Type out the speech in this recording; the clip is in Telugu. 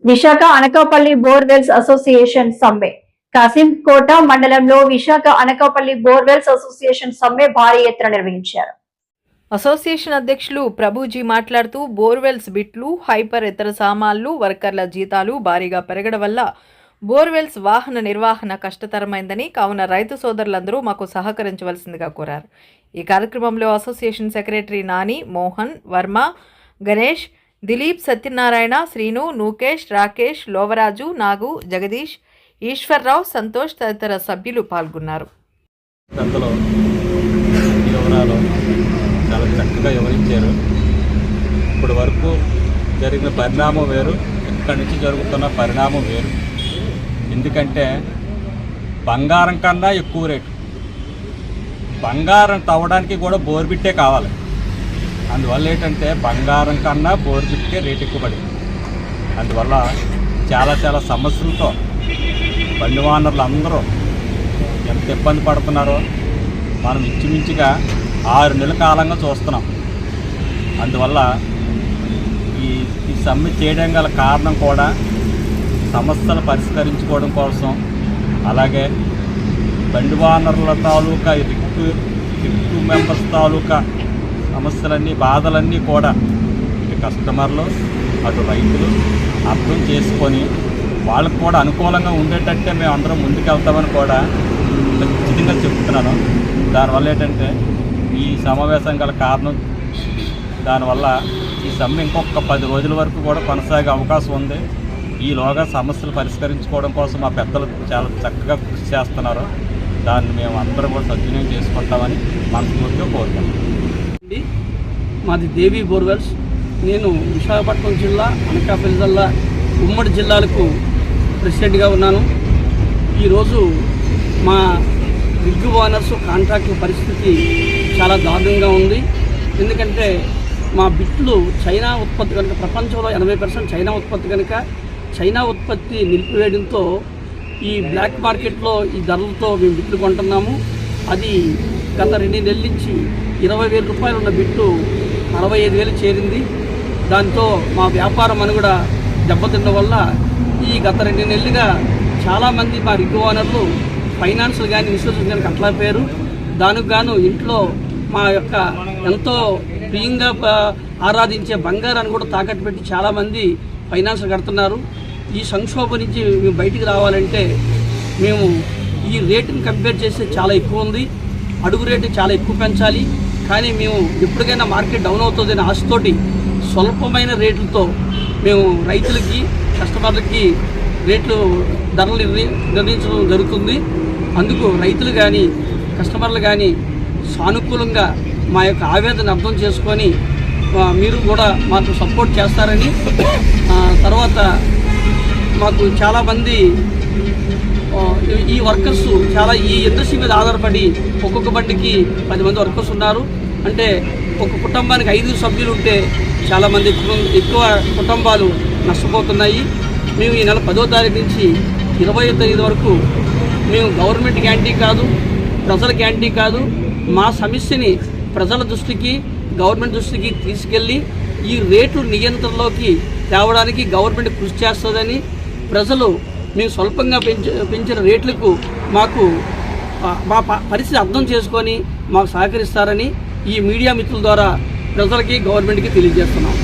విశాఖ అనకాపల్లి బోర్వెల్స్ అసోసియేషన్ సమ్మె కాసింకోట మండలంలో విశాఖ అనకాపల్లి బోర్వెల్స్ అసోసియేషన్ సమ్మె భారీ ఎత్తున నిర్వహించారు. అసోసియేషన్ అధ్యక్షులు ప్రభుజీ మాట్లాడుతూ బోర్వెల్స్ బిట్లు, హైపర్ ఇతర సామాన్లు, వర్కర్ల జీతాలు భారీగా పెరగడం వల్ల బోర్వెల్స్ వాహన నిర్వహణ కష్టతరమైందని, కావున రైతు సోదరులందరూ మాకు సహకరించవలసిందిగా కోరారు. ఈ కార్యక్రమంలో అసోసియేషన్ సెక్రటరీ నాని, మోహన్, వర్మ, గణేష్, దిలీప్, సత్యనారాయణ, శ్రీను, నూకేష్, రాకేష్, లోవరాజు, నాగు, జగదీష్, ఈశ్వర్రావు, సంతోష్ తదితర సభ్యులు పాల్గొన్నారు. చాలా చక్కగా వివరించారు. ఇప్పటి వరకు జరిగిన పరిణామం వేరు, ఇక్కడి నుంచి జరుగుతున్న పరిణామం వేరు. ఎందుకంటే బంగారం కన్నా ఎక్కువ రేటు, బంగారం తవ్వడానికి కూడా బోర్బిట్టే కావాలి. అందువల్ల ఏంటంటే బంగారం కన్నా బోర్బిట్టే రేటు ఎక్కువ పడింది. అందువల్ల చాలా సమస్యలతో బండి ఓనర్లు అందరూ ఎంత ఇబ్బంది పడుతున్నారో మనం ఇంచుమించుగా 6 నెలల కాలంగా చూస్తున్నాం. అందువల్ల ఈ సమ్మె చేయడం గల కారణం కూడా సమస్యలు పరిష్కరించుకోవడం కోసం, అలాగే బండి ఓనర్ల తాలూకా రిక్టు మెంబర్స్ తాలూకా సమస్యలన్నీ, బాధలన్నీ కూడా ఇటు కస్టమర్లు, అటు రైతులు అర్థం చేసుకొని వాళ్ళకు కూడా అనుకూలంగా ఉండేటట్టే మేము అందరం ముందుకెళ్తామని కూడా ఖచ్చితంగా చెప్తున్నాను. దానివల్ల ఏంటంటే ఈ సమావేశం గల కారణం, దానివల్ల ఈ సమ్మె ఇంకొక 10 రోజుల వరకు కూడా కొనసాగే అవకాశం ఉంది. ఈలోగా సమస్యలు పరిష్కరించుకోవడం కోసం మా పెద్దలు చాలా చక్కగా కృషి చేస్తున్నారు. దాన్ని మేము అందరం కూడా సద్వినియోగం చేసుకుంటామని మనస్ఫూర్తిగా కోరుకుంటాం. మాది దేవి బోర్వెల్స్. నేను విశాఖపట్నం జిల్లా, అనకాపల్లి జిల్లా, ఉమ్మడి జిల్లాలకు ప్రెసిడెంట్గా ఉన్నాను. ఈరోజు మా రిగ్ ఓనర్స్ కాంట్రాక్టుల పరిస్థితి చాలా దారుణంగా ఉంది. ఎందుకంటే మా బిట్లు చైనా ఉత్పత్తి కనుక, ప్రపంచంలో 80% చైనా ఉత్పత్తి కనుక, చైనా ఉత్పత్తి నిలిపివేయడంతో ఈ బ్లాక్ మార్కెట్లో ఈ ధరలతో మేము బిట్లు కొంటున్నాము. అది గత 2 నెలల నుంచి 20,000 రూపాయలు ఉన్న బిట్టు 65,000 చేరింది. దాంతో మా వ్యాపారం అని కూడా దెబ్బతిన్న వల్ల ఈ గత 2 నెలలుగా చాలామంది మా రిగ్ ఓనర్లు ఫైనాన్షియల్ కానీ, ఇన్సూరెన్స్ కానీ కట్టలేకపోయారు. దానికి గాను ఇంట్లో మా యొక్క ఎంతో ప్రియంగా ఆరాధించే బంగారాన్ని కూడా తాకట్టు పెట్టి చాలామంది ఫైనాన్షియల్ కడుతున్నారు. ఈ సంక్షోభం నుంచి మేము బయటికి రావాలంటే మేము ఈ రేటుని కంపేర్ చేస్తే చాలా ఎక్కువ ఉంది. అడుగు రేటు చాలా ఎక్కువ పెంచాలి. కానీ మేము ఎప్పటికైనా మార్కెట్ డౌన్ అవుతుందని ఆశతోటి స్వల్పమైన రేట్లతో మేము రైతులకి, కస్టమర్లకి ధరలు నిర్ణయించడం జరుగుతుంది. అందుకు రైతులు కానీ, కస్టమర్లు కానీ సానుకూలంగా మా యొక్క ఆవేదన అర్థం చేసుకొని మీరు కూడా మాకు సపోర్ట్ చేస్తారని, తర్వాత మాకు చాలామంది ఈ వర్కర్స్ ఈ ఇండస్ట్రీ మీద ఆధారపడి ఒక్కొక్క బండికి 10 మంది వర్కర్స్ ఉన్నారు. అంటే ఒక కుటుంబానికి 5 సభ్యులు ఉంటే చాలామంది ఎక్కువ కుటుంబాలు నష్టపోతున్నాయి. మేము ఈ నెల 10వ తారీఖు నుంచి 20వ తేదీ వరకు మేము గవర్నమెంట్ గ్యారంటీ కాదు, ప్రజల గ్యారంటీ కాదు, మా సమస్యని ప్రజల దృష్టికి, గవర్నమెంట్ దృష్టికి తీసుకెళ్ళి ఈ రేటు నియంత్రణలోకి తేవడానికి గవర్నమెంట్ కృషి చేస్తుందని, ప్రజలు మేము స్వల్పంగా పెంచిన రేట్లకు మాకు మా పరిస్థితి అర్థం చేసుకొని మాకు సహకరిస్తారని ఈ మీడియా మిత్రుల ద్వారా ప్రజలకి, గవర్నమెంట్కి తెలియజేస్తున్నాం.